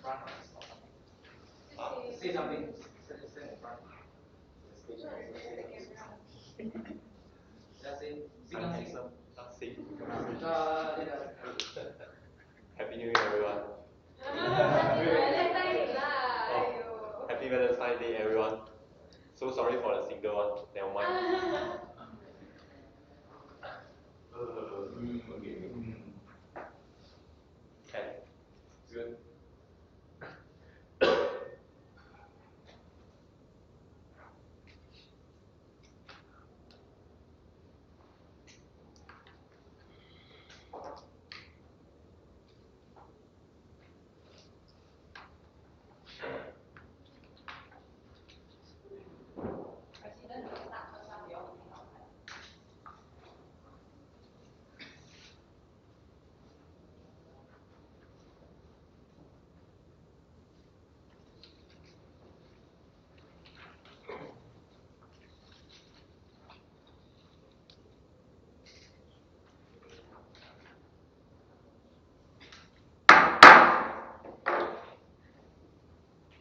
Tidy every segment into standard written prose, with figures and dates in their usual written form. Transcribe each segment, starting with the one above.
front or say something. Stand in front. Just say, sing. Happy New Year, everyone. Happy Valentine Day, everyone. So sorry for the single one. Never mind. Okay. Good.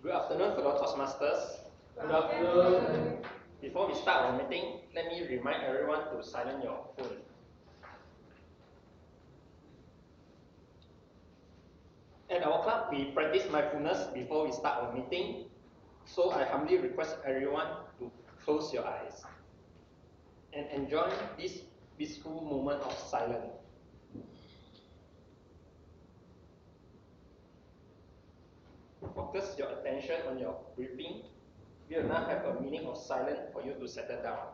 Good afternoon, fellow Toastmasters. Good afternoon. Before we start our meeting, let me remind everyone to silence your phone. At our club, we practice mindfulness before we start our meeting, so I humbly request everyone to close your eyes and enjoy this peaceful moment of silence. Focus your attention on your breathing. We will now have a minute of silence for you to settle down.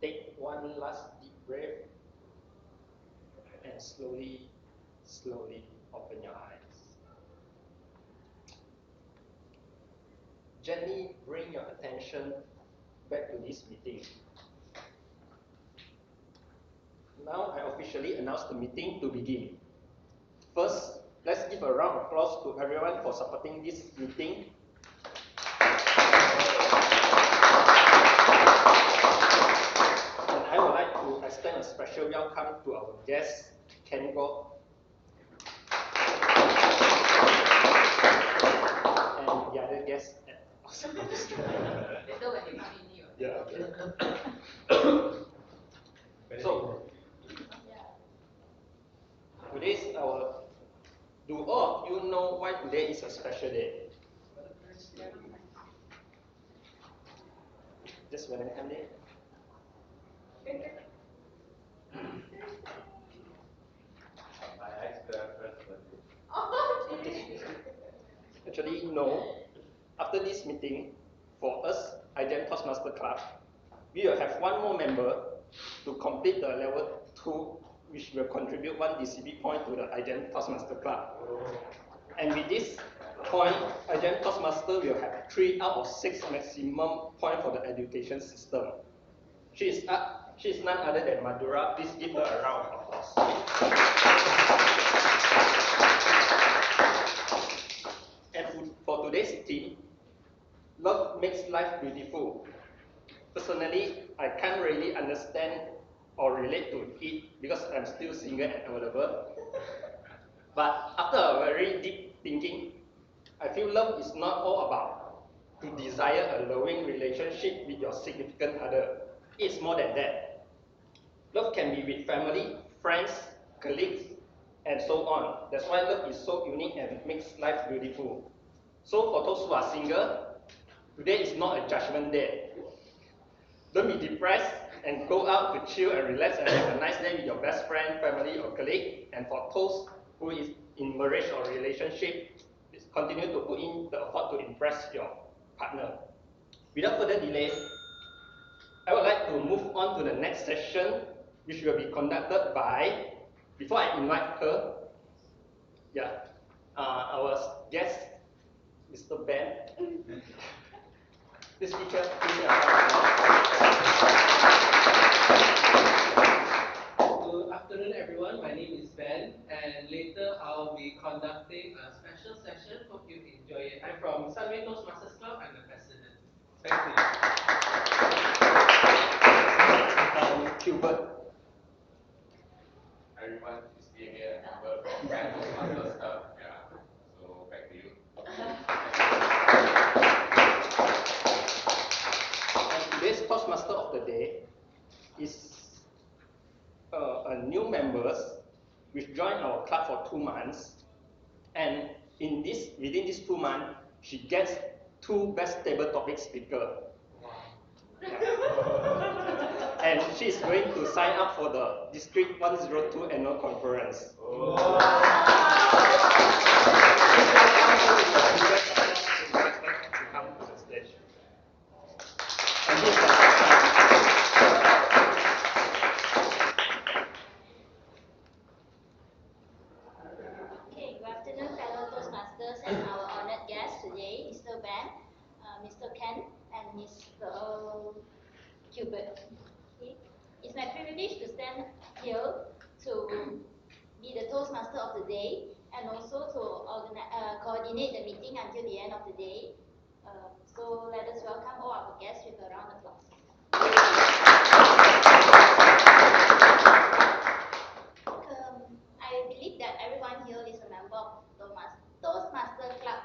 Take one last deep breath and slowly open your eyes. Gently bring your attention back to this meeting. Now I officially announce the meeting to begin. First, let's give a round of applause to everyone for supporting this meeting. And I would like to extend a special welcome to our guest, Ken Go, and the other guests at Later when you come in here. Yeah, okay. So, today's our. Do all of you know why today is a special day? Just Valentine Day? Actually, no. After this meeting, for us, IJM Toastmasters Club, we will have one more member to complete the level 2, which will contribute 1 DCB point to the IJM Toastmasters Club. And with this point, IJM Toastmasters will have 3 out of 6 maximum point for the education system. She is none other than Madura. Please give her a round of applause. And for today's theme, love makes life beautiful. Personally, I can't really understand or relate to it because I'm still single and available. But after a very deep thinking, I feel love is not all about to desire a loving relationship with your significant other. It's more than that. Love can be with family, friends, colleagues, and so on. That's why love is so unique and makes life beautiful. So for those who are single, today is not a judgment day. Don't be depressed and go out to chill and relax and have a nice day with your best friend, family, or colleague. And for those who is in marriage or relationship, continue to put in the effort to impress your partner. Without further delay, I would like to move on to the next session, which will be conducted by, before I invite her, our guest, Mr. Ben. This teacher, Good afternoon, everyone. My name is Ben, and later I'll be conducting a special session. Hope you enjoy it. I'm from IJM Toastmasters Club. I'm the president. Thank you. Hubert. Everyone is being a member from Toastmasters Club. Yeah. So back to you. Today's Toastmaster of the day is a new members which joined our club for 2 months, and within these 2 months she gets 2 best table topic speaker. And she is going to sign up for the District 102 annual conference. Okay, good afternoon, fellow Toastmasters and our honored guests today, Mr. Ben, Mr. Ken, and Mr. Hubert. Okay. It's my privilege to stand here to be the Toastmaster of the day and also to coordinate the meeting until the end of the day. So let us welcome all our guests with a round of applause. I believe that everyone here is a member of Toastmaster Club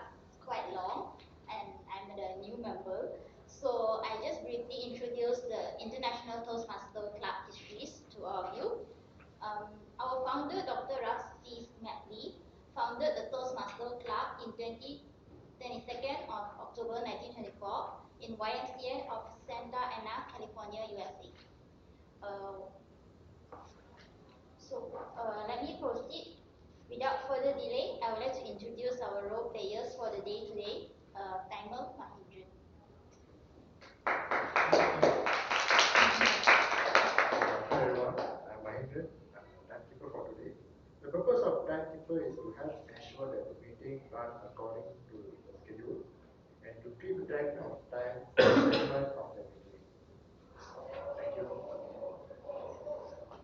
quite long, and I'm the new member. So I just briefly introduce the International Toastmaster Club histories to all of you. Our founder, Dr. Russ C. Smedley, founded the Toastmaster Club in 22nd of October 1924 in YMCA of Santa Ana, California, USA. Let me proceed. Without further delay, I would like to introduce our role players for the day today. Timer, Mahindra. Hi everyone, I'm Mahindra. I'm the timekeeper for today. The purpose of timekeeper is to help ensure that the meeting runs according to the schedule and to keep track of time for the segment of the meeting. Thank you.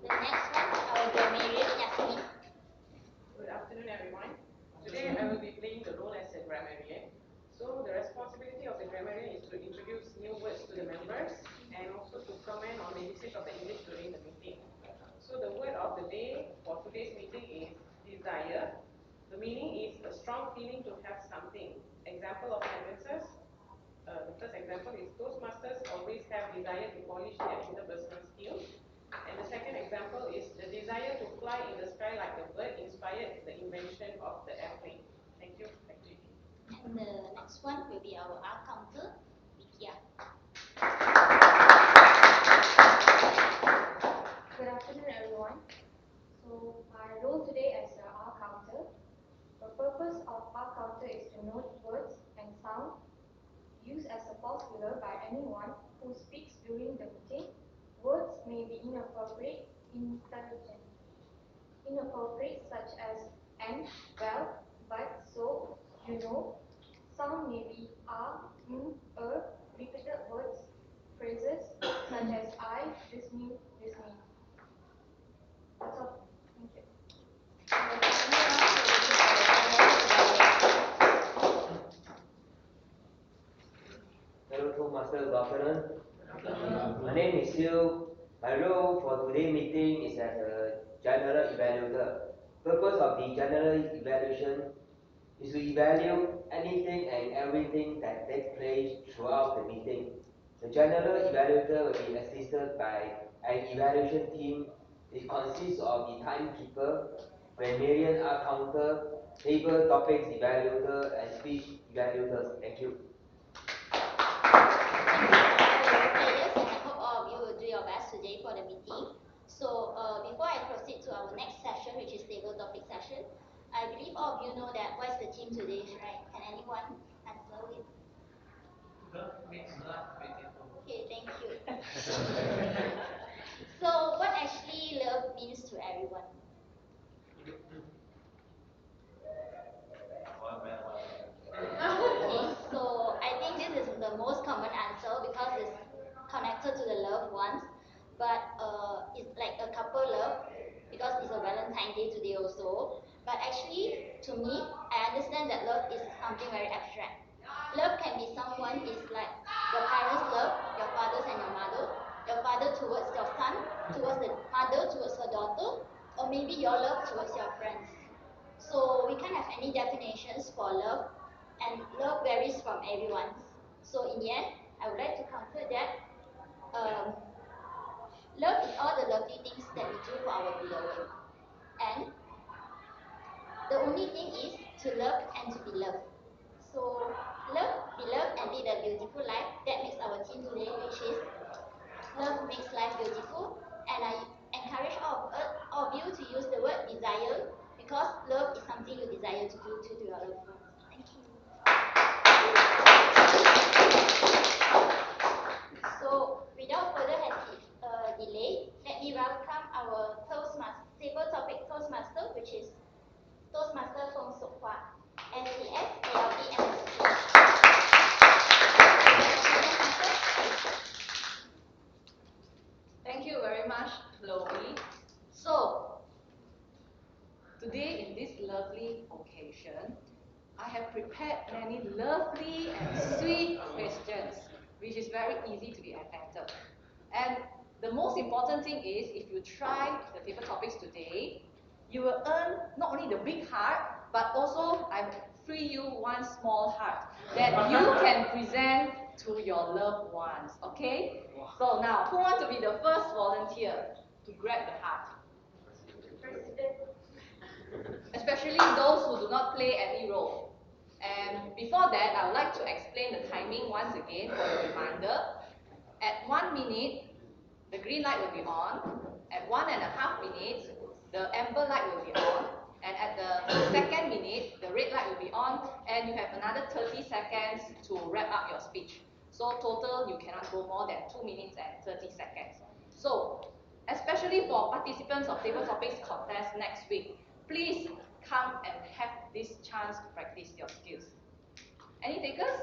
The next one, our grammarian, Yasmin. Good afternoon, everyone. Today I will be playing the role as a grammarian. So the responsibility of the grammarian is to introduce new words to the members and also to comment on the usage of the English during the meeting. So the word of the day for today's meeting is desire. The meaning is a strong feeling to have something. Example of sentences. The first example is Toastmasters always have desire to polish their interpersonal skills. And the second example is the desire to fly in the sky like a bird inspired the invention of the airplane. Thank you. Back to you. And the next one will be our R counter, Vikia. Good afternoon, everyone. So my role today as a R counter. The purpose of R counter is to note words and sound used as a false filler by anyone who speaks during the meeting. Words may be inappropriate, such as and, well, but, so, you know. Some may be repeated words, phrases, such as I, this means, this means. That's all. Thank you. Hello, Toastmasters. Good afternoon. My name is Sil. My role for today's meeting is as a general evaluator. Purpose of the general evaluation is to evaluate anything and everything that takes place throughout the meeting. The general evaluator will be assisted by an evaluation team. It consists of the timekeeper, grammarian counter, table topics evaluator, and speech evaluators. Thank you. Hello players, and I hope all of you will do your best today for the meeting. So before I proceed to our next session, which is table topic session, I believe all of you know that what is the theme today, right? Can anyone answer it? Love makes life beautiful. Okay, thank you. So what actually love means to everyone? Okay, so I think this is the most common answer because it's connected to the loved ones. But it's like a couple love because it's a Valentine Day today also. But actually, to me, I understand that love is something very abstract. Love can be someone is like your parents love, your fathers and your father towards your son, towards the mother, towards her daughter, or maybe your love towards your friends. So we can't have any definitions for love, and love varies from everyone. So in the end, I would like to conclude that um, love is all the lovely things that we do for our beloved. And the only thing is to love and to be loved. So love, be loved, and lead a beautiful life. That makes our theme today, which is love makes life beautiful. And I encourage all of you to use the word desire because love is something you desire to do to your loved ones. Thank you. So without further delay, let me welcome our table topic Toastmaster, which is Toastmaster Feng Sok Hua, NCS, ALB, MSc. Thank you very much, Chloe. So, Today, in this lovely occasion, I have prepared many lovely and sweet questions, which is very easy to be attended. And the most important thing is, if you try the table topics today, you will earn not only the big heart, but also I free you one small heart that you can present to your loved ones. Okay? So now, who wants to be the first volunteer to grab the heart? Especially those who do not play any role. And before that, I would like to explain the timing once again for the reminder. At 1 minute, the green light will be on. At 1.5 minutes, the amber light will be on. And at the second minute, the red light will be on. And you have another 30 seconds to wrap up your speech. So total, you cannot go more than 2 minutes and 30 seconds. So, especially for participants of Table Topics contest next week, please come and have this chance to practice your skills. Any takers?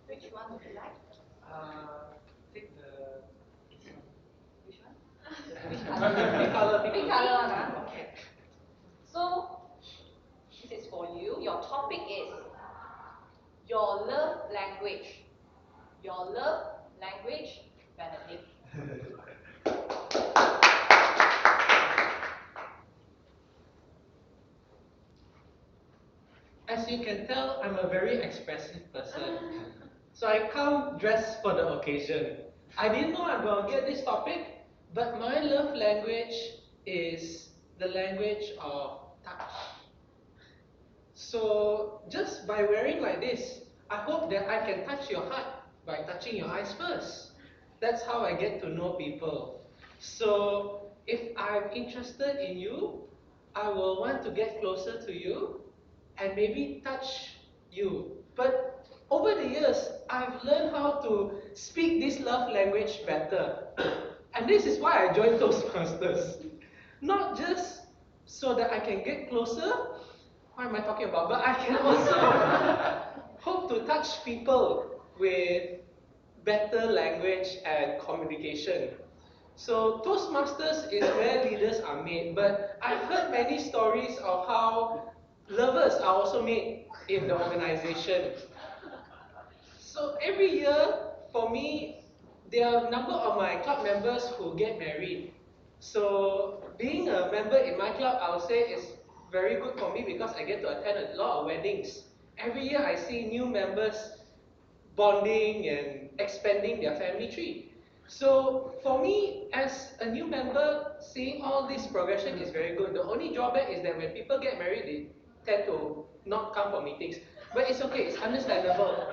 Which one would you like? Take the Which one? pink color. Pink color one, huh? Okay. So, this is for you. Your topic is your love language. Your love language, Benedict. As you can tell, I'm a very expressive person. So I come dressed for the occasion. I didn't know I'm going to get this topic, but my love language is the language of touch. So just by wearing like this, I hope that I can touch your heart by touching your eyes first. That's how I get to know people. So if I'm interested in you, I will want to get closer to you and maybe touch you. But over the years, I've learned how to speak this love language better. And this is why I joined Toastmasters. Not just so that I can get closer, what am I talking about? But I can also hope to touch people with better language and communication. So Toastmasters is where leaders are made, but I've heard many stories of how lovers are also made in the organization. So every year, for me, there are a number of my club members who get married. So being a member in my club, I would say is very good for me because I get to attend a lot of weddings. Every year I see new members bonding and expanding their family tree. So for me, as a new member, seeing all this progression is very good. The only drawback is that when people get married, they tend to not come for meetings. But it's okay, it's understandable.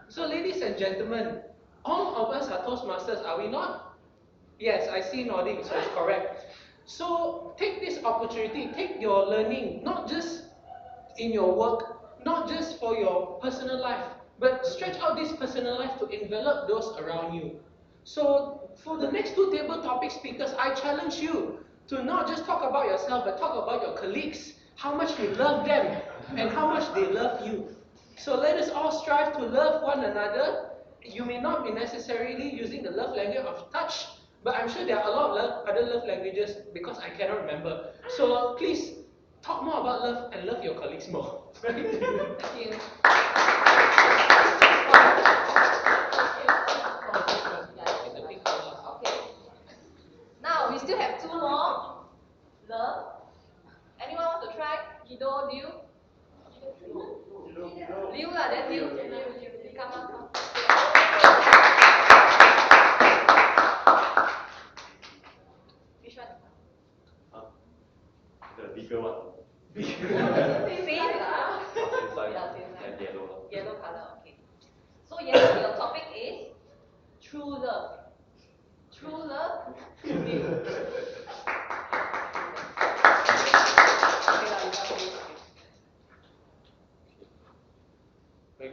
So ladies and gentlemen, all of us are Toastmasters, are we not? Yes, I see nodding, so it's correct. So take this opportunity, take your learning, not just in your work, not just for your personal life, but stretch out this personal life to envelop those around you. So for the next two table topic speakers, I challenge you to not just talk about yourself, but talk about your colleagues, how much you love them, and how much they love you. So let us all strive to love one another. You may not be necessarily using the love language of touch, but I'm sure there are a lot of other love languages because I cannot remember. So please talk more about love and love your colleagues more. Thank you. Okay. Now we still have two more. Love. Anyone want to try? Guido, Liu? Liu lah, then Liu. Come on, come. Which one? The bigger one. Same lah. Same size Yeah, same size. and yellow. Yellow color, okay. So yes, your topic is true love. True love. Okay lah, you got it.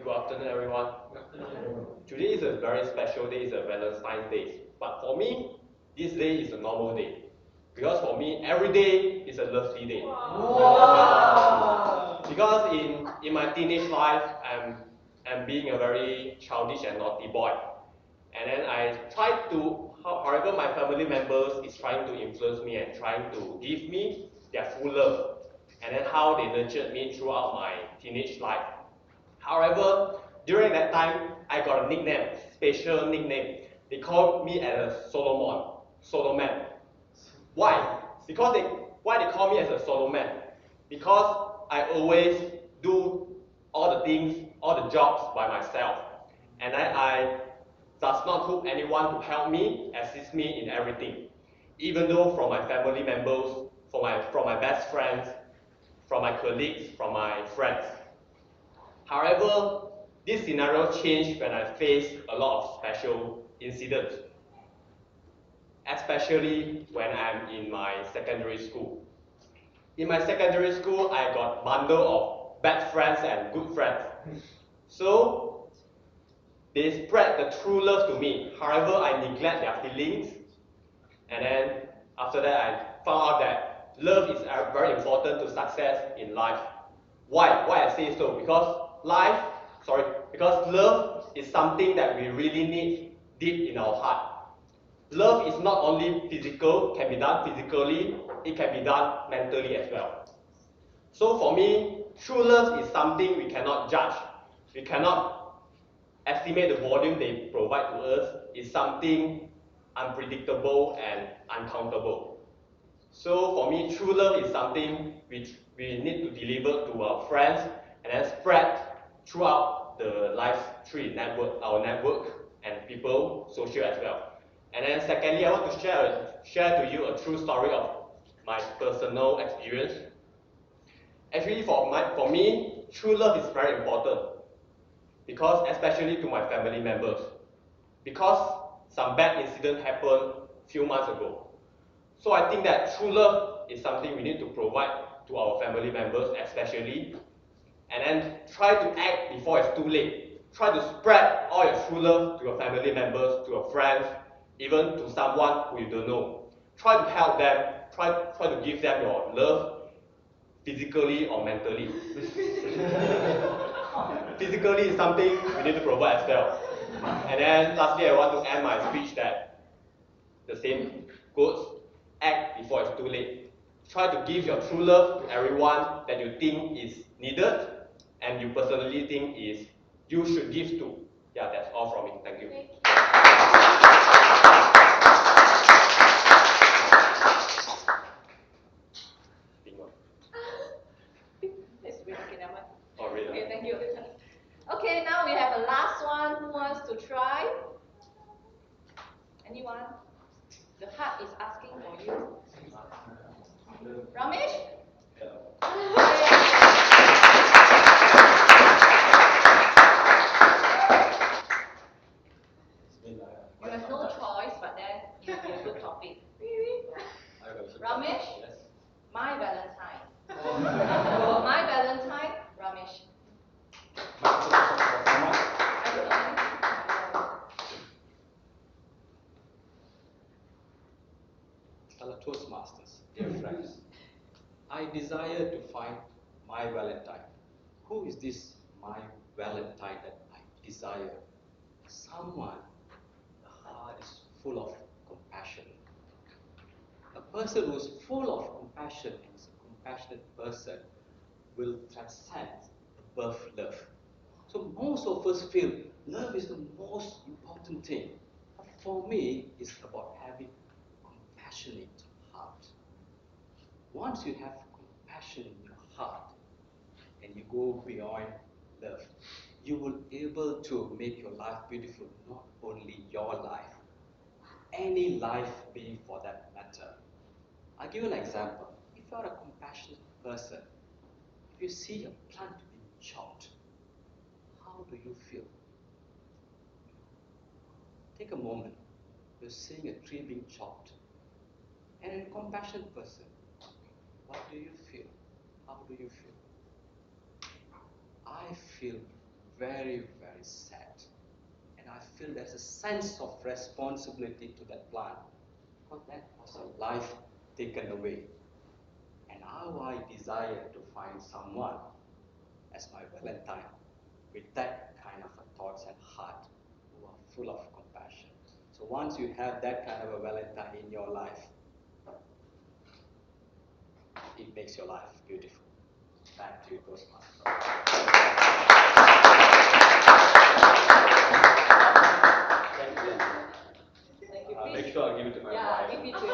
Good afternoon, everyone. Today is a very special day, it's a Valentine's Day. But for me, this day is a normal day. Because for me, every day is a lovely day. Wow. Because in my teenage life, I'm being a very childish and naughty boy. And then I try to, however my family members is trying to influence me and trying to give me their full love. And then how they nurtured me throughout my teenage life. However, during that time, I got a nickname, special nickname. They called me as a Solomon. Why? Why they call me as a Solomon? Because I always do all the things, all the jobs by myself. And I does not hope anyone to help me, assist me in everything. Even though from my family members, from my best friends, from my colleagues, from my friends. However, this scenario changed when I faced a lot of special incidents, especially when I'm in my secondary school. In my secondary school, I got bundle of bad friends and good friends. So, they spread the true love to me. However, I neglect their feelings. And then, after that, I found out that love is very important to success in life. Why? Why I say so? Because love is something that we really need deep in our heart. Love is not only physical, can be done physically, it can be done mentally as well. So for me, true love is something we cannot judge. We cannot estimate the volume they provide to us. It's something unpredictable and uncountable. So for me, true love is something which we need to deliver to our friends and then spread throughout the life tree network, our network, and people, social as well. And then secondly, I want to share to you a true story of my personal experience. Actually, for me, true love is very important. Because, especially to my family members. Because some bad incident happened a few months ago. So I think that true love is something we need to provide to our family members, especially. And then try to act before it's too late. Try to spread all your true love to your family members, to your friends, even to someone who you don't know. Try to help them, try to give them your love, physically or mentally. Physically is something we need to provide as well. And then lastly, I want to end my speech that the same quotes, act before it's too late. Try to give your true love to everyone that you think is needed and you personally think is you should give to. Yeah, that's all from me. Thank you. Bingo. It's really okay, never mind. Oh, really? Okay, thank you. Okay, now we have a last one. Who wants to try? Anyone? The heart is asking for you. Ramesh? You have no choice, but then it will be a good topic. Ramesh? My Valentine. My Valentine, Ramesh. Fellow Toastmasters, dear friends, I desire to find my Valentine. Who is this my Valentine that I desire? Someone, the heart is full of compassion. A person who is full of compassion and is a compassionate person will transcend above love. So most of us feel love is the most important thing. But for me, it's about having compassionate heart. Once you have compassion in your heart and you go beyond love, you will be able to make your life beautiful, not only your life, any life being for that matter. I'll give you an example. If you are a compassionate person, if you see a plant being chopped, how do you feel? Take a moment. You're seeing a tree being chopped. And a compassionate person, what do you feel? How do you feel? I feel very, very sad. And I feel there's a sense of responsibility to that plant. Because that was a life taken away. And how I desire to find someone as my Valentine with that kind of a thoughts and heart who are full of compassion. So once you have that kind of a Valentine in your life, it makes your life beautiful. Back to you, Toastmasters. Thank you. Make sure I give it to my Yeah, wife. give it to you.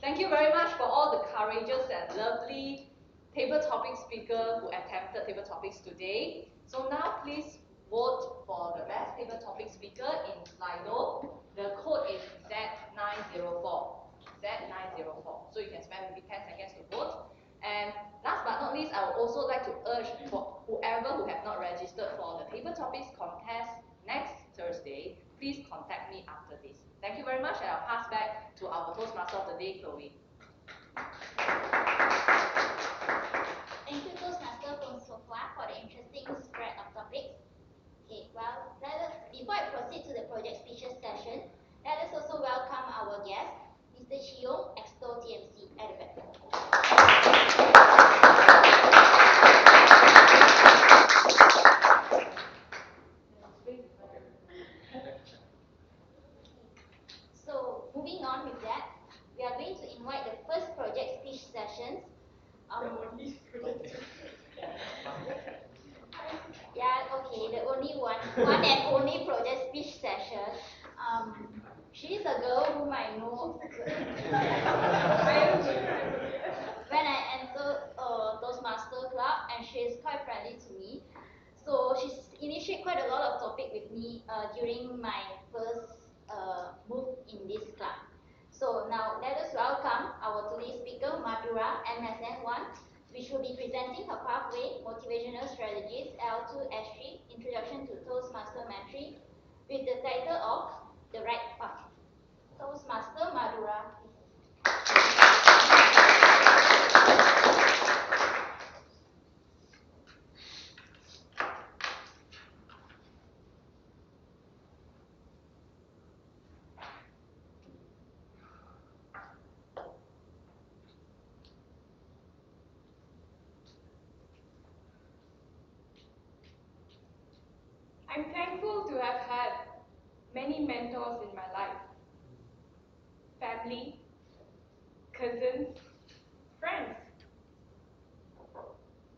Thank you very much for all the courageous and lovely table topic speaker who attempted table topics today. So now please vote for the best table topic speaker in Slido. The code is Z904. Z904. So you can spend maybe 10 seconds to vote. And last but not least, I would also like to urge for whoever who have not registered for the table topics contest next Thursday, please contact me after this. Thank you very much, and I'll pass back to our Toastmaster of the Day, Chloe. Thank you, Toastmaster from Sofia, for the interesting spread of topics. Okay, well, before I proceed to the project speeches session, let us also welcome our guest, Mr. Chiong, Exto TMC, at the back. So, moving on with that, we are going to invite the first project speech sessions. Yeah, okay, the only one and only project speech session. She's a girl whom I know when I entered Toastmaster Club, and she's quite friendly to me. So she's initiated quite a lot of topic with me during my first move in this club. So now let us welcome our today's speaker, Madhura, MSN1, which will be presenting her pathway, motivational strategies, L2S3, Introduction to Toastmaster Mentoring, with the title of The Right Path. Toastmaster Madhura. I'm thankful to have had many mentors in my life. family, cousins, friends.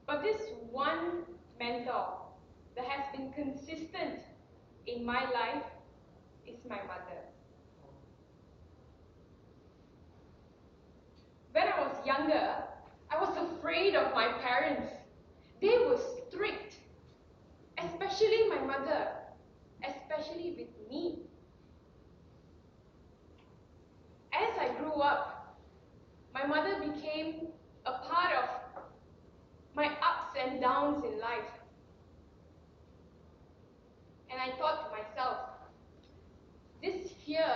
But this one mentor that has been consistent in my life is my mother. When I was younger, I was afraid of my parents. They were strict, especially my mother, especially with me. As I grew up, my mother became a part of my ups and downs in life. And I thought to myself, this fear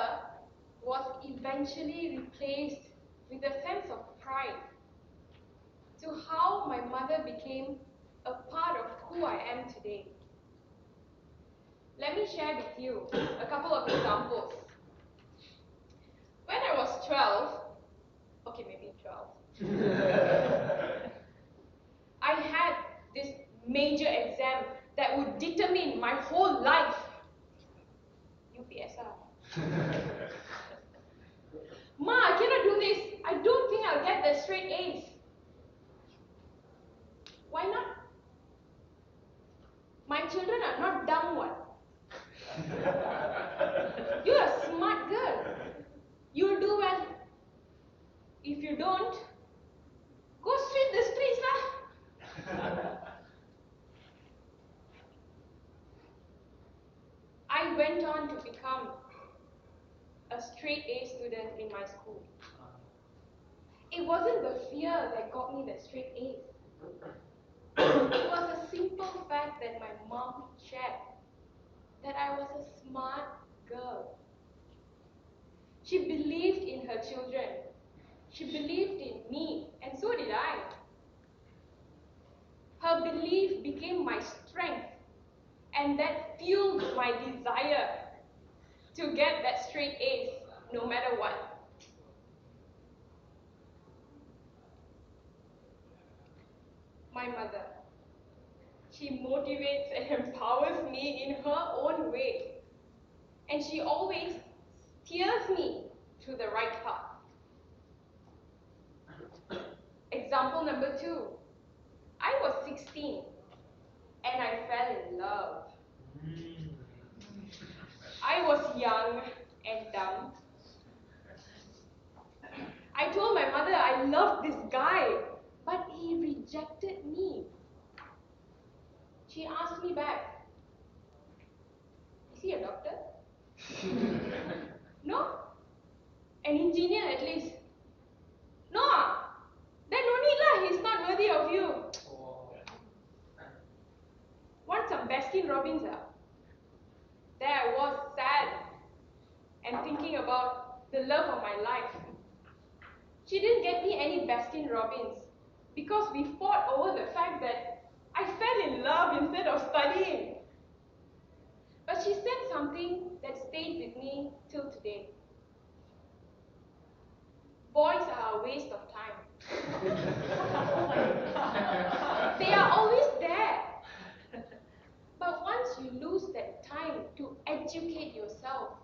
was eventually replaced with a sense of pride to how my mother became a part of who I am today. Let me share with you a couple of examples. When I was 12, okay, maybe 12, I had this major exam that would determine my whole life. UPSR. Ma, I cannot do this. I don't think I'll get the straight A's. Why not? My children are not dumb one. You're a smart girl. You'll do well. If you don't, go straight the streets lah. I went on to become a straight A student in my school. It wasn't the fear that got me the straight A's. It was a simple fact that my mom shared, that I was a smart girl. She believed in her children. She believed in me, and so did I. Her belief became my strength, and that fueled my desire to get that straight A's no matter what. My mother, she motivates and empowers me in her own way, and she always steers me to the right path. Example number 2. I was 16 and I fell in love. I was young and dumb. I told my mother I loved this guy, but he rejected me. She asked me back, is he a doctor? No? An engineer at least? No? Then no need lah, he's not worthy of you. Want some Baskin Robbins? There I was, sad and thinking about the love of my life. She didn't get me any Baskin Robbins because we fought over the fact that I fell in love instead of studying. But she said something that stayed with me till today. Boys are a waste of time. They are always there. But once you lose that time to educate yourself,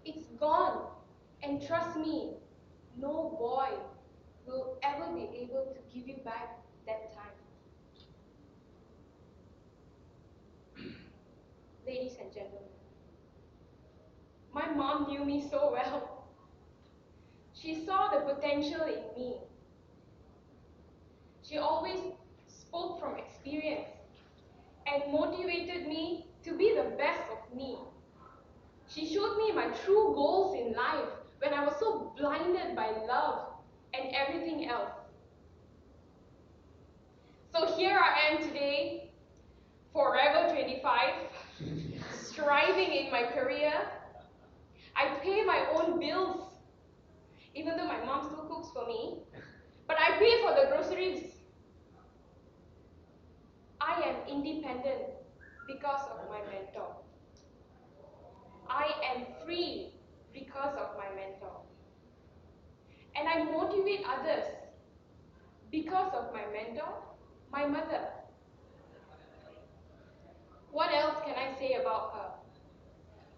it's gone. And trust me, no boy will ever be able to give you back that time. Ladies and gentlemen, my mom knew me so well. She saw the potential in me. She always spoke from experience and motivated me to be the best of me. She showed me my true goals in life when I was so blinded by love and everything else. So here I am today, forever 25, striving in my career. I pay my own bills, even though my mom still cooks for me, but I pay for the groceries. I am independent because of my mentor. I am free because of my mentor. And I motivate others because of my mentor, my mother. What else can I say about her?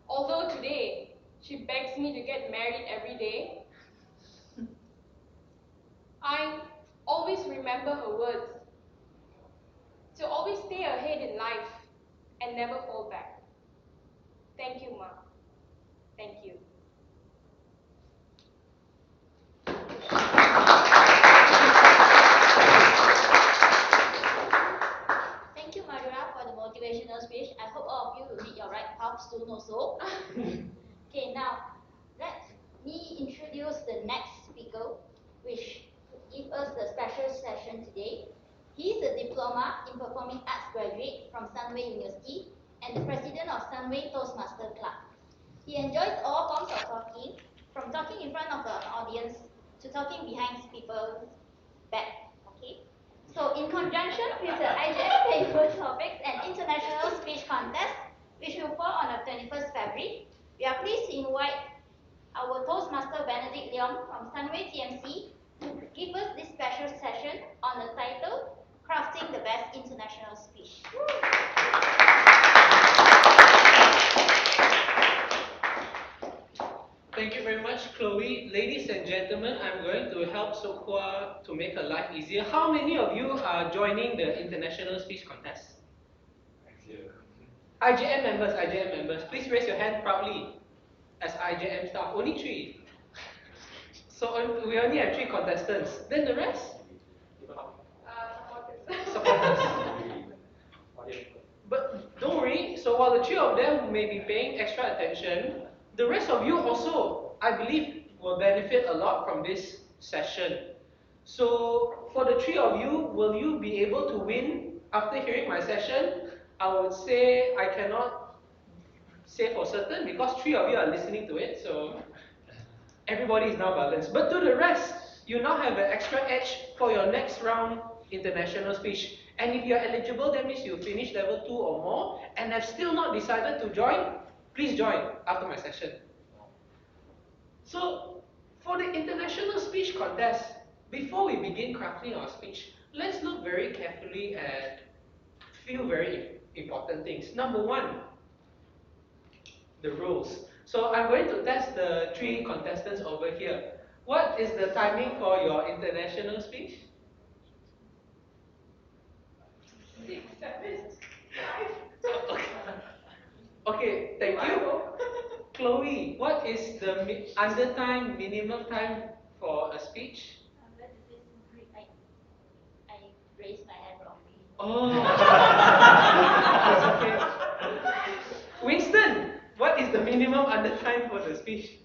Although today she begs me to get married every day, I always remember her words. To always stay ahead in life and never fall back. Thank you, Ma. Thank you. Thank you, Madura, for the motivational speech. I hope all of you will meet your right path soon also. Okay, now let me introduce the next speaker, which give us the special session today. He is a diploma in performing arts graduate from Sunway University and the president of Sunway Toastmasters Club. He enjoys all forms of talking, from talking in front of an audience to talking behind people's back. Okay. So in conjunction with the IJM Table Topics and International Speech Contest, which will fall on the 21st February, we are pleased to invite our Toastmaster Benedict Leong from Sunway TMC to give us this special session on the title, Crafting the Best International Speech. Thank you very much, Chloe. Ladies and gentlemen, I'm going to help Sokhwa to make her life easier. How many of you are joining the International Speech Contest? IJM members, please raise your hand proudly as IJM staff. Only 3. So we only have 3 contestants. Then the rest? Supporters. But don't worry, so while the 3 of them may be paying extra attention, the rest of you also, I believe, will benefit a lot from this session. So for the 3 of you, will you be able to win after hearing my session? I would say I cannot say for certain because 3 of you are listening to it, so everybody is now balanced. But to the rest, you now have an extra edge for your next round international speech. And if you're eligible, that means you finish level 2 or more and have still not decided to join, please join after my session. So, for the international speech contest, before we begin crafting our speech, let's look very carefully at few very important things. Number 1, the rules. So I'm going to test the 3 contestants over here. What is the timing for your international speech? 6, 7, 5. Okay, thank you. Chloe, what is the under time, minimum time for a speech? I raised my hand wrongly. Oh, that's okay. Winston, what is the minimum under time for the speech?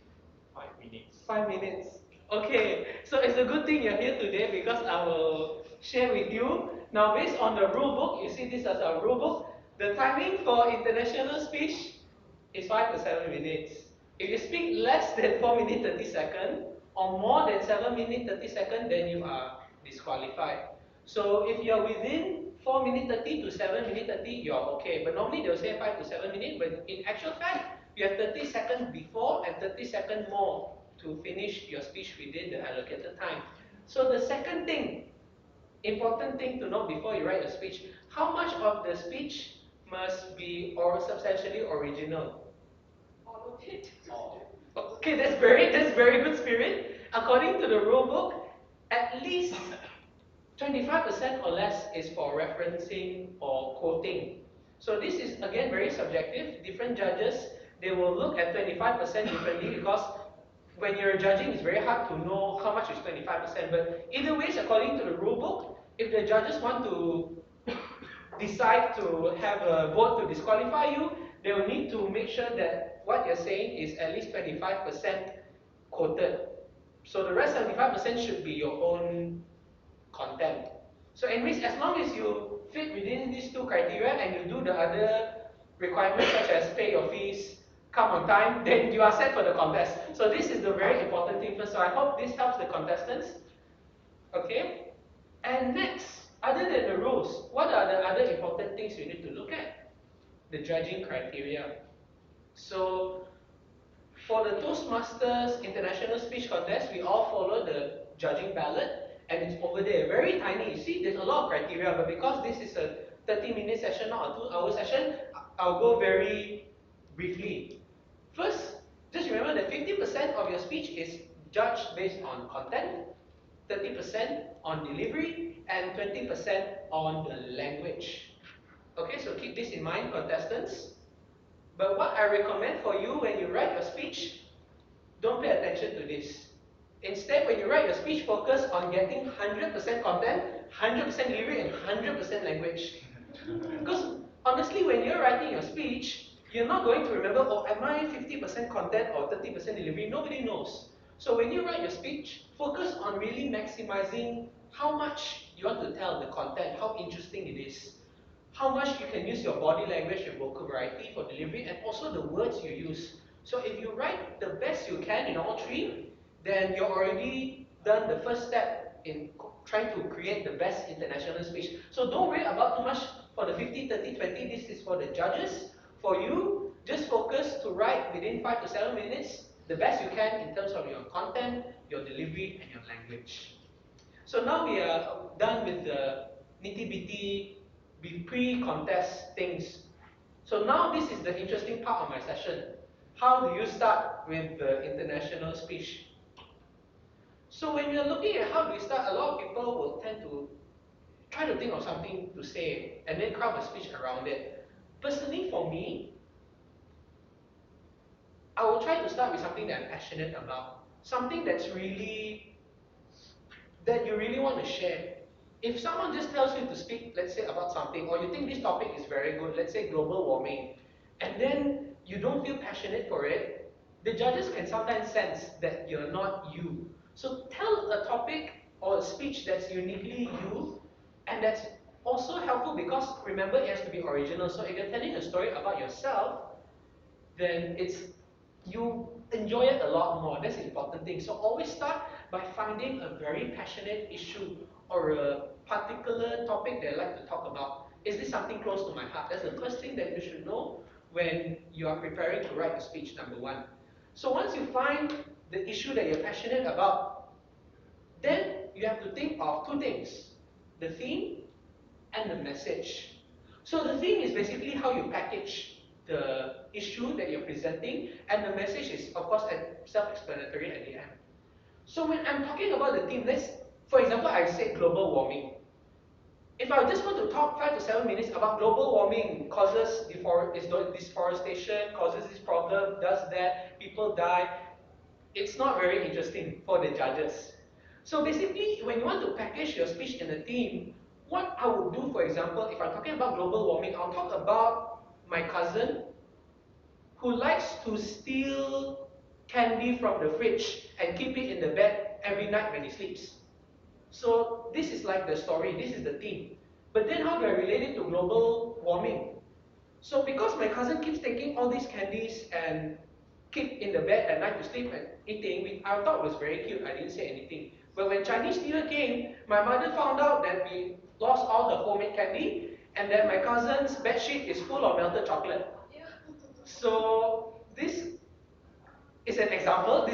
5 minutes. 5 minutes. Okay, so it's a good thing you're here today because I will share with you. Now, based on the rule book, you see this as our rule book. The timing for international speech is 5 to 7 minutes. If you speak less than 4 minutes 30 seconds or more than 7 minutes 30 seconds, then you are disqualified. So if you're within 4 minutes 30 to 7 minutes 30, you're okay. But normally they'll say 5 to 7 minutes, but in actual fact, you have 30 seconds before and 30 seconds more to finish your speech within the allocated time. So the second thing, important thing to know before you write a speech, how much of the speech must be or substantially original? All of it. Okay, that's very good spirit. According to the rule book, at least 25% or less is for referencing or quoting. So this is again very subjective. Different judges, they will look at 25% differently because when you're judging, it's very hard to know how much is 25%. But either ways, according to the rule book, if the judges want to decide to have a vote to disqualify you, they will need to make sure that what you're saying is at least 25% quoted. So the rest 75% should be your own content. So anyways, as long as you fit within these 2 criteria and you do the other requirements such as pay your fees, come on time, then you are set for the contest. So this is the very important thing first. So I hope this helps the contestants. Okay? And next, other than the rules, what are the other important things you need to look at? The judging criteria. So for the Toastmasters International Speech Contest, we all follow the judging ballot, and it's over there, very tiny. You see, there's a lot of criteria, but because this is a 30-minute session, not a 2-hour session, I'll go very briefly. First, just remember that 50% of your speech is judged based on content, 30% on delivery, and 20% on the language. Okay, so keep this in mind, contestants. But what I recommend for you when you write your speech, don't pay attention to this. Instead, when you write your speech, focus on getting 100% content, 100% delivery, and 100% language. Because honestly, when you're writing your speech, you're not going to remember, oh, am I 50% content or 30% delivery? Nobody knows. So when you write your speech, focus on really maximizing how much you want to tell the content, how interesting it is, how much you can use your body language, your vocal variety for delivery, and also the words you use. So if you write the best you can in all three, then you're already done the first step in trying to create the best international speech. So don't worry about too much for the 50, 30, 20. This is for the judges. For you, just focus to write within 5 to 7 minutes the best you can in terms of your content, your delivery, and your language. So now we are done with the nitty-bitty pre-contest things. So now this is the interesting part of my session. How do you start with the international speech? So when you're looking at how do we start, a lot of people will tend to try to think of something to say and then craft a speech around it. Personally, for me, I will try to start with something that I'm passionate about. Something that you really want to share. If someone just tells you to speak, let's say, about something, or you think this topic is very good, let's say global warming, and then you don't feel passionate for it, the judges can sometimes sense that you're not you. So tell a topic or a speech that's uniquely you, and that's also helpful because, remember, it has to be original. So if you're telling a story about yourself, then you enjoy it a lot more. That's the important thing. So always start by finding a very passionate issue or a particular topic that I like to talk about. Is this something close to my heart? That's the first thing that you should know when you are preparing to write a speech, number one. So once you find the issue that you're passionate about, then you have to think of two things: the theme and the message. So the theme is basically how you package the issue that you're presenting, and the message is, of course, self-explanatory at the end. So when I'm talking about the theme, for example, I said global warming. If I just want to talk 5 to 7 minutes about global warming causes deforestation, causes this problem, does that, people die, it's not very interesting for the judges. So basically, when you want to package your speech in a theme, what I would do, for example, if I'm talking about global warming, I'll talk about my cousin who likes to steal candy from the fridge and keep it in the bed every night when he sleeps. So this is like the story, this is the theme. But then how do I relate it to global warming? So because my cousin keeps taking all these candies and keep in the bed at night to sleep and eating, I thought it was very cute, I didn't say anything. But when Chinese New Year came, my mother found out that we lost all the homemade candy and that my cousin's bedsheet is full of melted chocolate. So this is an example,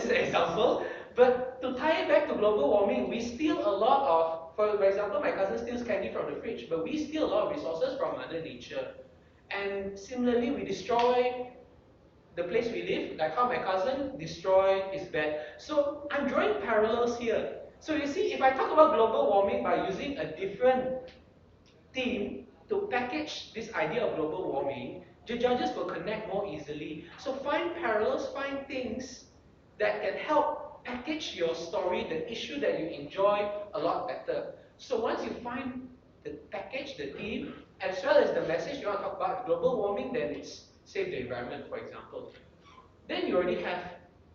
but to tie it back to global warming, we steal a lot of, for example, my cousin steals candy from the fridge, but we steal a lot of resources from Mother Nature. And similarly, we destroy the place we live, like how my cousin destroyed his bed. So I'm drawing parallels here. So you see, if I talk about global warming by using a different theme to package this idea of global warming, the judges will connect more easily. So find parallels, find things that can help package your story, the issue that you enjoy, a lot better. So once you find the package, the theme, as well as the message you want to talk about global warming, then it's save the environment, for example. Then you already have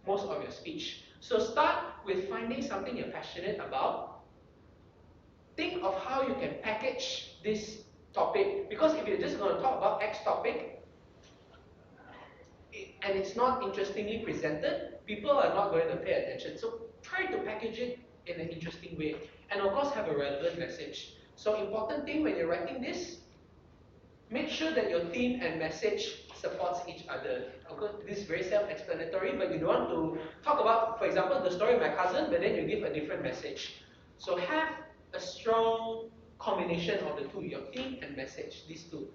most of your speech. So start with finding something you're passionate about. Think of how you can package this topic, because if you're just going to talk about X topic, and it's not interestingly presented, people are not going to pay attention. So try to package it in an interesting way, and of course have a relevant message. So important thing when you're writing this, make sure that your theme and message supports each other. Okay? This is very self-explanatory, but you don't want to talk about, for example, the story of my cousin, but then you give a different message. So have a strong combination of the two, your theme and message, these two.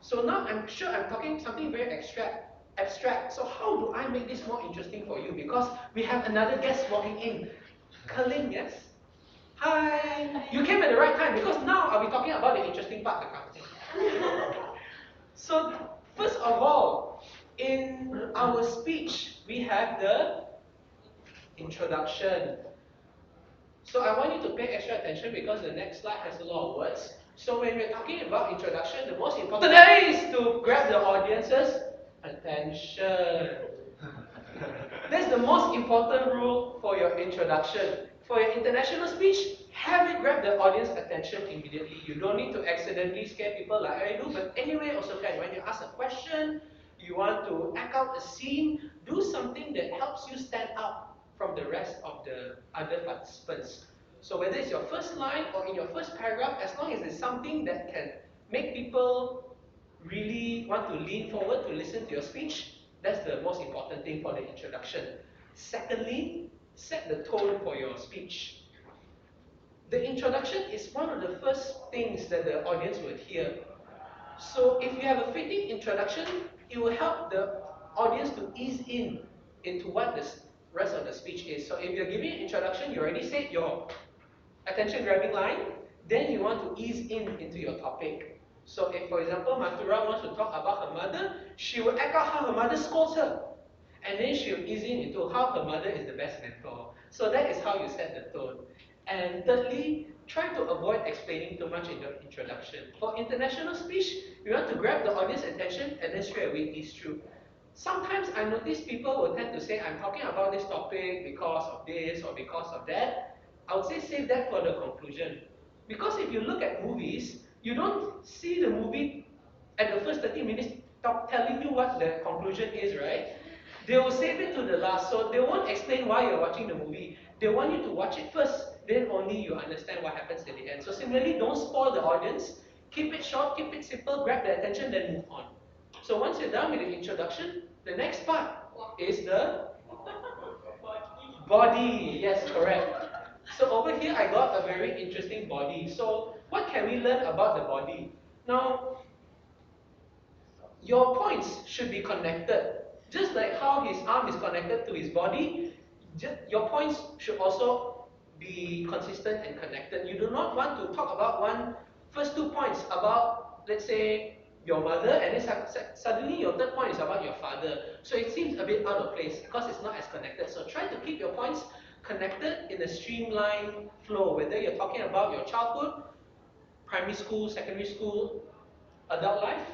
So now I'm sure I'm talking something very abstract. So how do I make this more interesting for you? Because we have another guest walking in. Colin, yes? Hi! You came at the right time because now I'll be talking about the interesting part, accounting. So, first of all, in our speech, we have the introduction. So I want you to pay extra attention because the next slide has a lot of words. So when we're talking about introduction, the most important thing is to grab the audience's attention. That's the most important rule for your introduction. For your international speech, have it grab the audience attention immediately. You don't need to accidentally scare people like I do, but anyway also can. When you ask a question, you want to act out a scene, do something that helps you stand out from the rest of the other participants. So whether it's your first line or in your first paragraph, as long as it's something that can make people really want to lean forward to listen to your speech, that's the most important thing for the introduction. Secondly, set the tone for your speech. The introduction is one of the first things that the audience will hear. So if you have a fitting introduction, it will help the audience to ease in into what the rest of the speech is. So if you're giving an introduction, you already said your attention grabbing line, then you want to ease in into your topic. So if, for example, Mathura wants to talk about her mother, she will echo how her mother scolds her. And then she'll ease in into how her mother is the best mentor. So that is how you set the tone. And thirdly, try to avoid explaining too much in your introduction. For international speech, you want to grab the audience attention and then straight away ease through. Sometimes I notice people will tend to say, I'm talking about this topic because of this or because of that. I would say save that for the conclusion. Because if you look at movies, you don't see the movie at the first 30 minutes telling you what the conclusion is, right? They will save it to the last, so they won't explain why you're watching the movie. They want you to watch it first, then only you understand what happens at the end. So similarly, don't spoil the audience. Keep it short, keep it simple, grab their attention, then move on. So once you're done with the introduction, the next part is the body. Yes, correct. So over here, I got a very interesting body. So what can we learn about the body? Now, your points should be connected. Just like how his arm is connected to his body, your points should also be consistent and connected. You do not want to talk about first 2 points about, let's say, your mother, and then suddenly your third point is about your father. So it seems a bit out of place because it's not as connected. So try to keep your points connected in a streamlined flow, whether you're talking about your childhood, primary school, secondary school, adult life,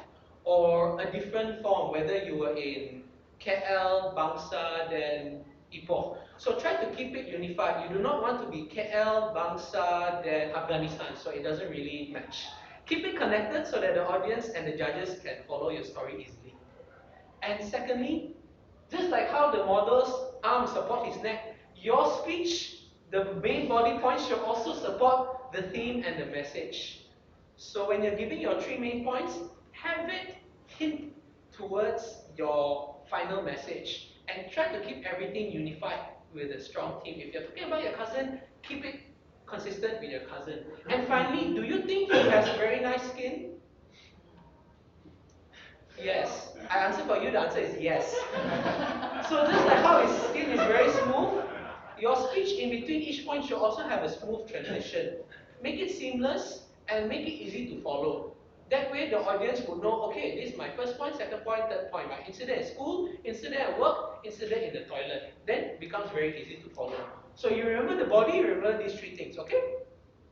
or a different form, whether you were in KL, Bangsa, then Ipoh. So try to keep it unified. You do not want to be KL, Bangsa, then Afghanistan, so it doesn't really match. Keep it connected so that the audience and the judges can follow your story easily. And secondly, just like how the model's arm supports his neck, your speech, the main body points should also support the theme and the message. So when you're giving your 3 main points, have it hint towards your final message and try to keep everything unified with a strong theme. If you're talking about your cousin, keep it consistent with your cousin. And finally, do you think he has very nice skin? Yes. I answer for you, the answer is yes. So just like how his skin is very smooth, your speech in between each point should also have a smooth transition. Make it seamless and make it easy to follow. That way the audience will know, okay, this is my first point, second point, third point. My incident at school, incident at work, incident in the toilet. Then it becomes very easy to follow. So you remember the body, you remember these 3 things, okay?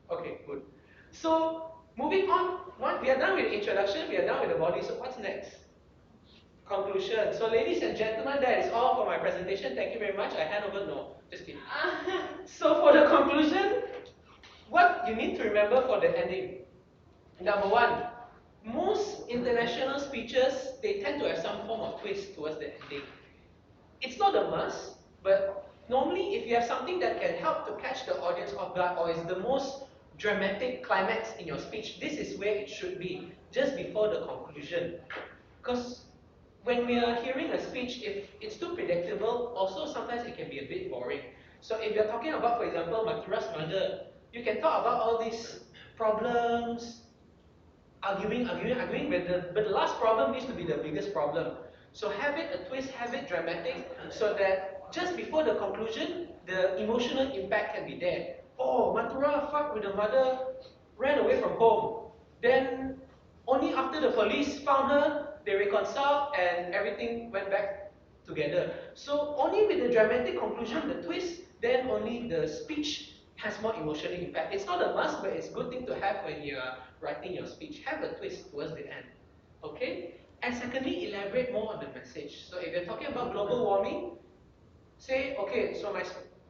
Okay, good. So moving on, we are done with the introduction, we are done with the body, so what's next? Conclusion. So ladies and gentlemen, that is all for my presentation. Thank you very much. I hand over, no, just kidding. So for the conclusion, what you need to remember for the ending. Number 1, most international speeches, they tend to have some form of twist towards the ending. It's not a must, but normally if you have something that can help to catch the audience off guard or is the most dramatic climax in your speech, this is where it should be, just before the conclusion. Because when we are hearing a speech, if it's too predictable, also sometimes it can be a bit boring. So if you're talking about, for example, Mathura's mother, you can talk about all these problems, arguing, but the last problem needs to be the biggest problem. So have it a twist, have it dramatic, so that just before the conclusion, the emotional impact can be there. oh, Matura fucked with the mother, ran away from home. Then, only after the police found her, they reconciled and everything went back together. So, only with the dramatic conclusion, the twist, then only the speech has more emotional impact. It's not a must, but it's a good thing to have when you're writing your speech. Have a twist towards the end. Okay? And secondly, elaborate more on the message. So if you're talking about global warming, say, okay, so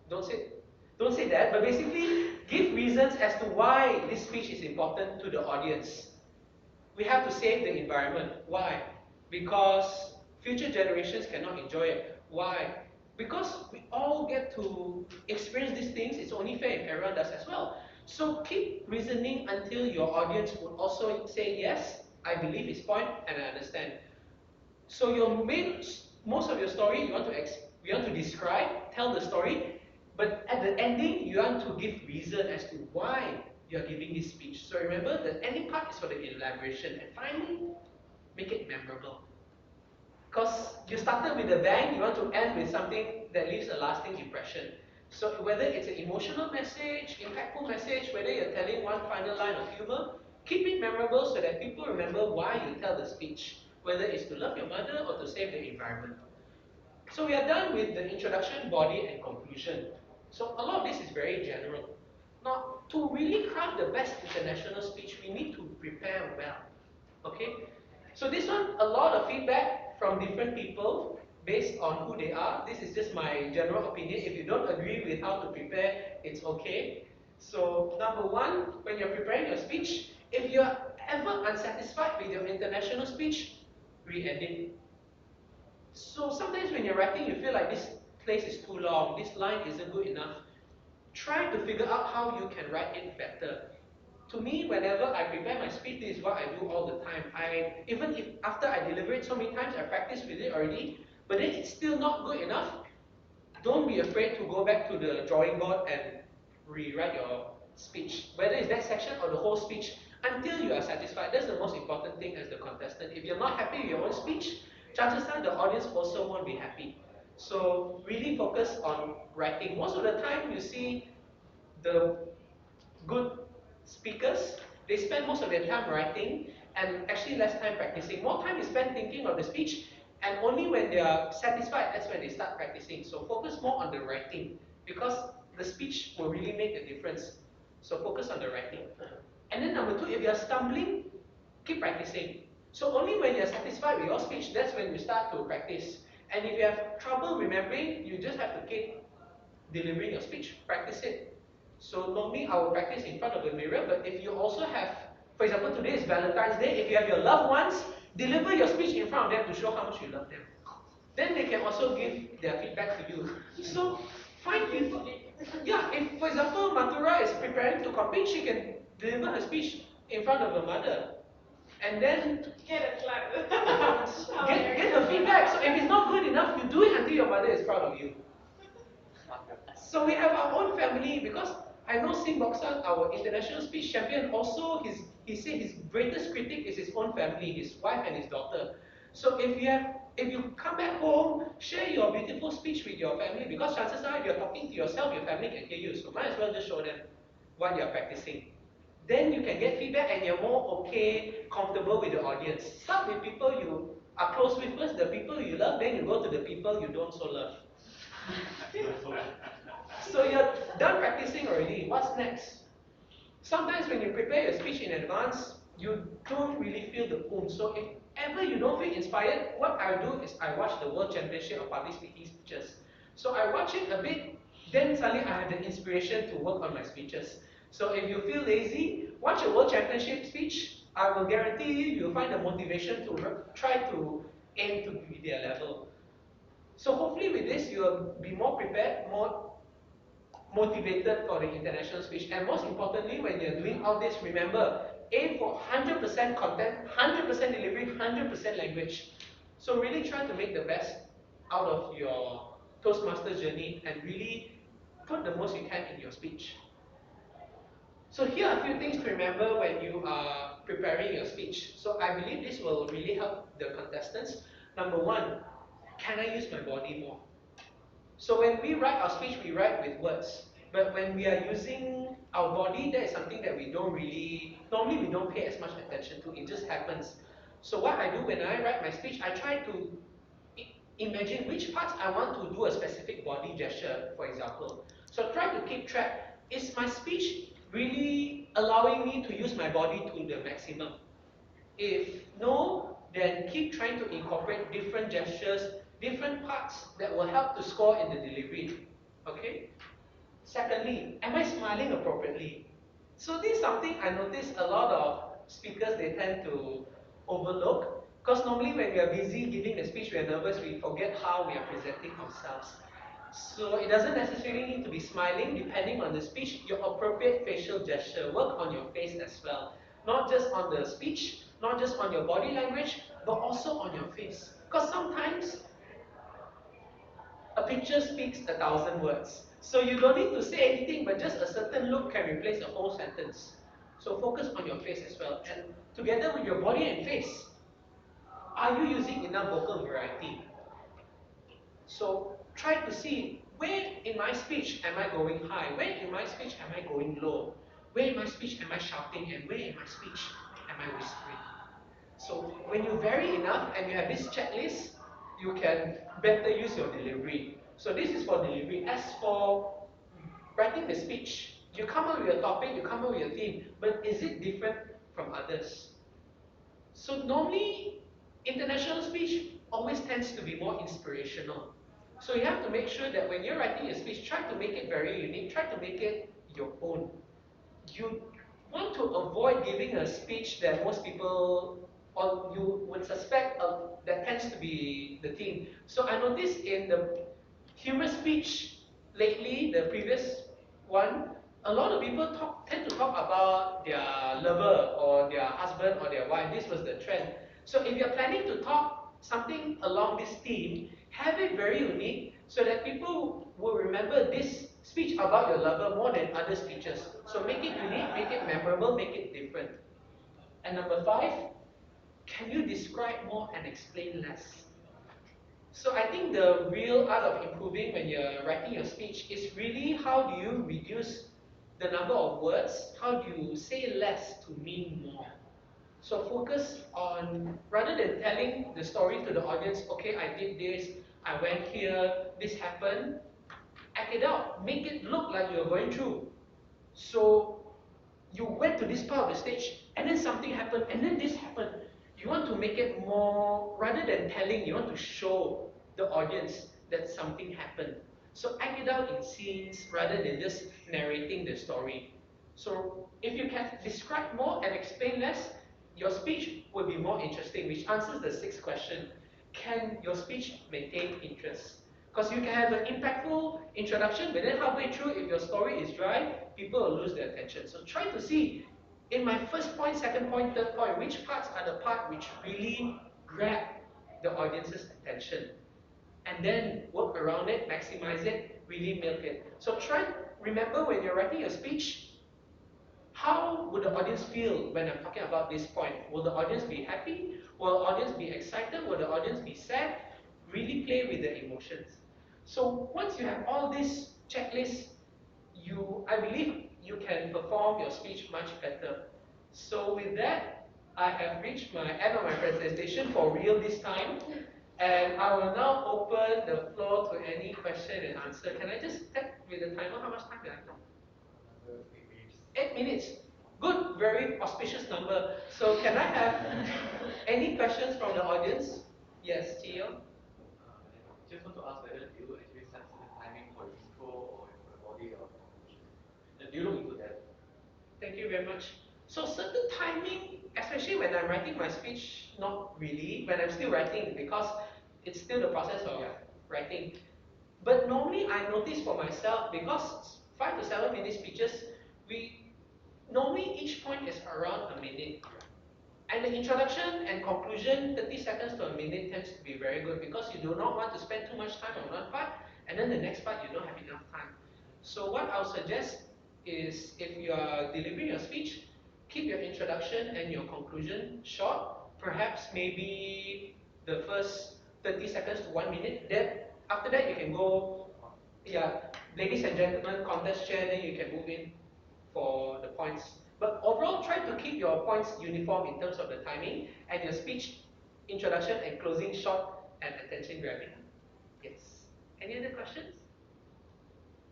don't say don't say that, but basically give reasons as to why this speech is important to the audience. We have to save the environment. Why? Because future generations cannot enjoy it. Why? Because we all get to experience these things. It's only fair if everyone does as well. So keep reasoning until your audience would also say, yes, I believe his point and I understand. So most of your story, you want to describe, tell the story, but at the ending, you want to give reason as to why you're giving this speech. So remember, the ending part is for the elaboration, and finally, make it memorable. Because you started with a bang, you want to end with something that leaves a lasting impression. So whether it's an emotional message, impactful message, whether you're telling one final line of humor, keep it memorable so that people remember why you tell the speech, whether it's to love your mother or to save the environment. So we are done with the introduction, body, and conclusion. So a lot of this is very general. Now, to really craft the best international speech, we need to prepare well. Okay? So this one, a lot of feedback from different people based on who they are. This is just my general opinion. If you don't agree with how to prepare, it's okay. So number one, when you're preparing your speech, if you're ever unsatisfied with your international speech, re-edit. So sometimes when you're writing, you feel like this place is too long, this line isn't good enough. Try to figure out how you can write it better. To me, whenever I prepare my speech, this is what I do all the time. Even if after I deliver it so many times, I practice with it already, but then it's still not good enough, don't be afraid to go back to the drawing board and rewrite your speech. Whether it's that section or the whole speech, until you are satisfied. That's the most important thing as the contestant. If you're not happy with your own speech, chances are the audience also won't be happy. So really focus on writing. Most of the time you see the good speakers, they spend most of their time writing and actually less time practicing. More time is spent thinking of the speech, and only when they are satisfied, that's when they start practicing. So focus more on the writing, because the speech will really make a difference. So focus on the writing. And then number two, if you're stumbling, keep practicing. So only when you're satisfied with your speech, that's when you start to practice. And if you have trouble remembering, you just have to keep delivering your speech, practice it. So normally I will practice in front of the mirror, but if you also have, for example, today is Valentine's Day, if you have your loved ones, deliver your speech in front of them to show how much you love them. Then they can also give their feedback to you. So find people. Yeah, if for example Matura is preparing to compete, she can deliver her speech in front of her mother. And then Get a clap. get her feedback. So if it's not good enough, you do it until your mother is proud of you. So we have our own family, because I know Sim Boksan, our international speech champion, also he said his greatest critic is his own family, his wife and his daughter. So if you come back home, share your beautiful speech with your family, because chances are if you're talking to yourself, your family can hear you. So might as well just show them what you're practicing. Then you can get feedback and you're more okay, comfortable with the audience. Start with people you are close with first, the people you love, then you go to the people you don't so love. So you're done practicing already. What's next? Sometimes when you prepare your speech in advance, you don't really feel the boom. So if ever you don't feel inspired, what I do is I watch the World Championship of Public Speaking speeches. So I watch it a bit, then suddenly I have the inspiration to work on my speeches. So if you feel lazy, watch a World Championship speech. I will guarantee you'll find the motivation to try to aim to be their level. So hopefully with this, you'll be more prepared, more motivated for the international speech. And most importantly, when you're doing all this, remember, aim for 100% content, 100% delivery, 100% language. So really try to make the best out of your Toastmasters journey and really put the most you can in your speech. So here are a few things to remember when you are preparing your speech. So I believe this will really help the contestants. Number one, can I use my body more? So when we write our speech, we write with words. But when we are using our body, that is something that normally we don't pay as much attention to. It just happens. So what I do when I write my speech, I try to imagine which parts I want to do a specific body gesture, for example. So try to keep track. Is my speech really allowing me to use my body to the maximum? If no, then keep trying to incorporate different gestures, different parts that will help to score in the delivery. Okay? Secondly, am I smiling appropriately? So this is something I notice a lot of speakers, they tend to overlook, because normally when we are busy giving the speech, we are nervous, we forget how we are presenting ourselves. So it doesn't necessarily need to be smiling. Depending on the speech, your appropriate facial gesture, work on your face as well. Not just on the speech, not just on your body language, but also on your face. Because sometimes a picture speaks 1,000 words. So you don't need to say anything, but just a certain look can replace a whole sentence. So focus on your face as well. And together with your body and face, are you using enough vocal variety? So try to see, where in my speech am I going high? Where in my speech am I going low? Where in my speech am I shouting? And where in my speech am I whispering? So when you vary enough and you have this checklist, you can better use your delivery. So this is for delivery. As for writing the speech, you come up with a topic, you come up with a theme, but is it different from others? So normally, international speech always tends to be more inspirational. So you have to make sure that when you're writing a speech, try to make it very unique, try to make it your own. You want to avoid giving a speech that most people, or you would suspect that tends to be the theme. So I noticed in the humor speech lately, the previous one, a lot of people tend to talk about their lover or their husband or their wife. This was the trend. So if you're planning to talk something along this theme, have it very unique so that people will remember this speech about your lover more than other speeches. So make it unique, make it memorable, make it different. And number 5, can you describe more and explain less? So I think the real art of improving when you're writing your speech is really, how do you reduce the number of words? How do you say less to mean more? So focus on, rather than telling the story to the audience, okay, I did this, I went here, this happened, act it out. Make it look like you're going through. So you went to this part of the stage, and then something happened, and then this happened. You want to make it more, rather than telling, you want to show the audience that something happened. So act it out in scenes rather than just narrating the story. So if you can describe more and explain less, your speech will be more interesting, which answers the 6th question. Can your speech maintain interest? Because you can have an impactful introduction, but then halfway through, if your story is dry, people will lose their attention. So try to see, in my first point, second point, third point, which parts are the part which really grab the audience's attention. And then work around it, maximize it, really milk it. So remember when you're writing your speech, how would the audience feel when I'm talking about this point? Will the audience be happy? Will the audience be excited? Will the audience be sad? Really play with the emotions. So once you have all these checklists, I believe you can perform your speech much better. So with that, I have reached my end of my presentation for real this time. And I will now open the floor to any question and answer. Can I just check with the timer how much time do I have? 8 minutes. Good, very auspicious number. So can I have any questions from the audience? Yes, Tio? Just want to ask whether you actually set the timing for your intro or for the body or do you look into that? Thank you very much. So certain timing, especially when I'm writing my speech, not really, when I'm still writing, because it's still the process of writing. But normally I notice for myself, because 5 to 7 minute speeches, normally each point is around a minute. And the introduction and conclusion, 30 seconds to a minute, tends to be very good because you do not want to spend too much time on one part, and then the next part you don't have enough time. So what I'll suggest is, if you are delivering your speech, keep your introduction and your conclusion short. Perhaps maybe the first 30 seconds to 1 minute. Then after that you can go, ladies and gentlemen contest chair, then you can move in for the points. But overall, try to keep your points uniform in terms of the timing and your speech, introduction and closing short and attention grabbing. Yes. Any other questions?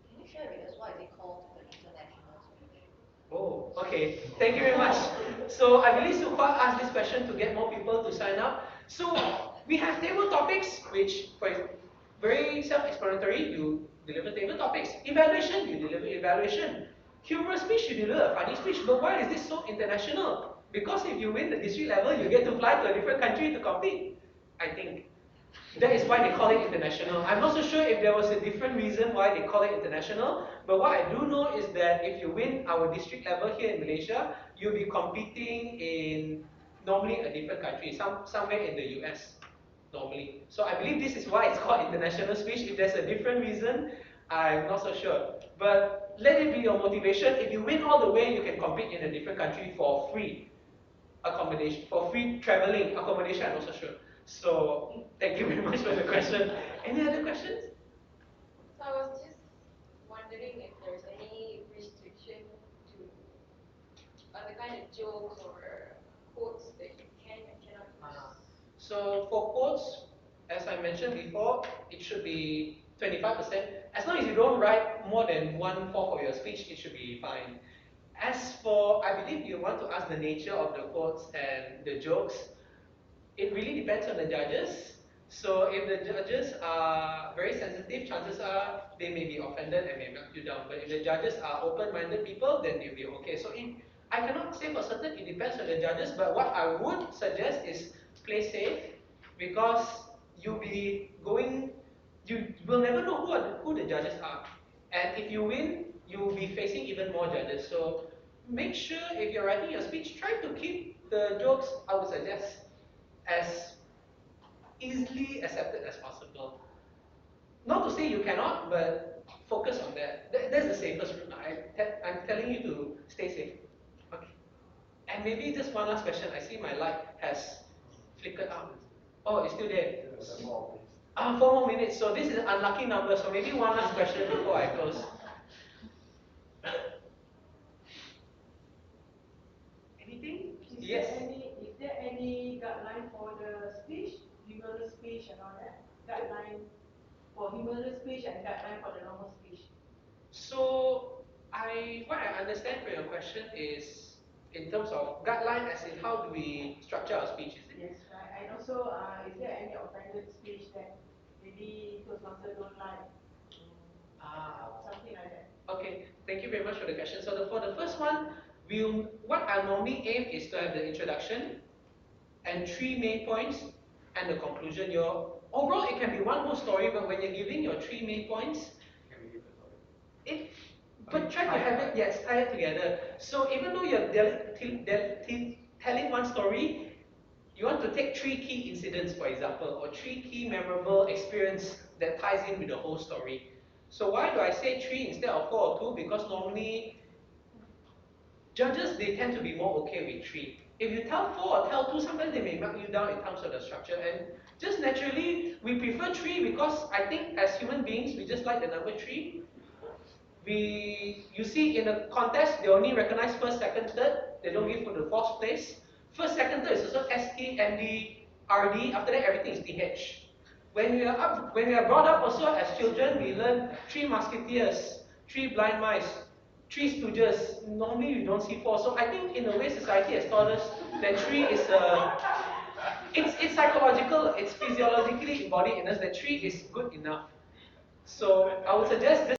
Can you share with us what is it called the international speech? Oh, okay. Thank you very much. So I believe Sukwa asked this question to get more people to sign up. So we have table topics, which for very self-explanatory. You deliver table topics. Evaluation, you deliver evaluation. Humorous speech, you deliver a funny speech. But why is this so international? Because if you win the district level, you get to fly to a different country to compete. I think. That is why they call it international. I'm not so sure if there was a different reason why they call it international, but what I do know is that if you win our district level here in Malaysia, you'll be competing in normally a different country, somewhere in the US, normally. So I believe this is why it's called international speech. If there's a different reason, I'm not so sure. But let it be your motivation. If you win all the way, you can compete in a different country for free accommodation, for free traveling accommodation. I'm not so sure. So thank you very much for the question. Any other questions? So I was just wondering if there's any restriction to the kind of jokes or quotes that you can and cannot use. So for quotes, as I mentioned before, it should be 25%. As long as you don't write more than 1/4 of your speech, it should be fine. As for, I believe you want to ask the nature of the quotes and the jokes, it really depends on the judges. So if the judges are very sensitive, chances are they may be offended and may knock you down. But if the judges are open-minded people, then they'll be okay. So I cannot say for certain, it depends on the judges, but what I would suggest is play safe, because you will never know who the judges are. And if you win, you will be facing even more judges. So make sure if you're writing your speech, try to keep the jokes, I would suggest, as easily accepted as possible. Not to say you cannot, but focus on that. That's the safest route. I'm telling you to stay safe. Okay. And maybe just one last question. I see my light has flickered out. Oh, it's still there. 4 more minutes. So this is an unlucky number. So maybe one last question before I close. Anything? Yes. Is there any guideline for the speech, humorous speech and all that? Guideline for humorous speech and guideline for the normal speech? So what I understand from your question is in terms of guideline, as in how do we structure our speech, is it? Yes, right. And also, is there any offended speech that maybe Toastmasters don't like? Something like that. Okay, thank you very much for the question. So for the first one, what I normally aim is to have the introduction and 3 main points and the conclusion. Overall, it can be one whole story, but when you're giving your 3 main points, but try to have it, yes, tie it together. So even though you're telling one story, you want to take 3 key incidents, for example, or 3 key memorable experience that ties in with the whole story. So why do I say 3 instead of 4 or 2? Because normally, judges, they tend to be more okay with 3. If you tell 4 or tell 2, sometimes they may mark you down in terms of the structure. And just naturally, we prefer 3 because I think as human beings, we just like the number 3. You see in a contest, they only recognize first, second, third. They don't give for the fourth place. First, second, third is also ST, MD, RD. After that, everything is TH. When we are brought up also as children, we learn 3 musketeers, 3 blind mice, 3 stooges. Normally, you don't see 4. So I think in a way, society has taught us that 3 is it's psychological, it's physiologically embodied in us that 3 is good enough. So I would suggest this.